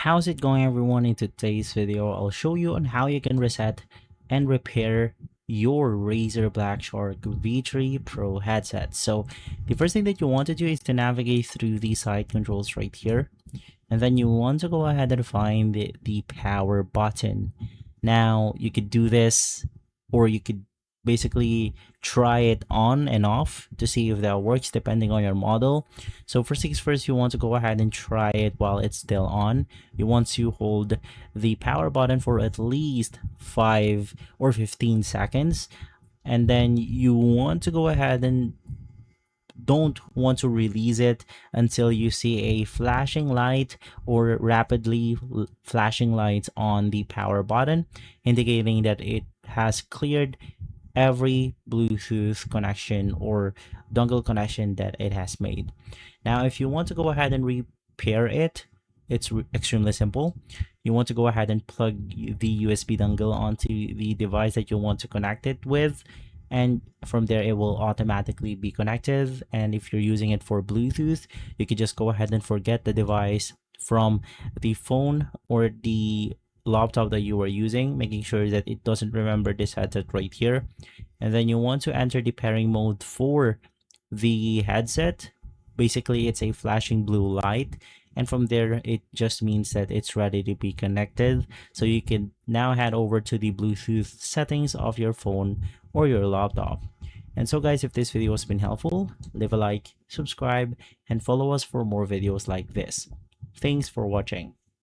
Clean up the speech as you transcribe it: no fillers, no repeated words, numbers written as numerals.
How's it going, everyone? In today's video, I'll show you on how you can reset and repair your Razer BlackShark V3 Pro headset. So the first thing that you want to do is to navigate through the side controls right here, and then you want to go ahead and find the power button. Now you could do this, or you could basically try it on and off to see if that works depending on your model. So first things first, you want to go ahead and try it while it's still on. You want to hold the power button for at least 5 or 15 seconds, and then you want to go ahead and don't want to release it until you see a flashing light or rapidly flashing lights on the power button, indicating that it has cleared every Bluetooth connection or dongle connection that it has made. Now, if you want to go ahead and repair it, it's extremely simple. You want to go ahead and plug the USB dongle onto the device that you want to connect it with, and from there it will automatically be connected. And if you're using it for Bluetooth, you could just go ahead and forget the device from the phone or the laptop that you are using, making sure that it doesn't remember this headset right here. And then you want to enter the pairing mode for the headset. Basically, it's a flashing blue light, and from there it just means that it's ready to be connected. So you can now head over to the Bluetooth settings of your phone or your laptop. And so guys, if this video has been helpful, leave a like, subscribe, and follow us for more videos like this. Thanks for watching.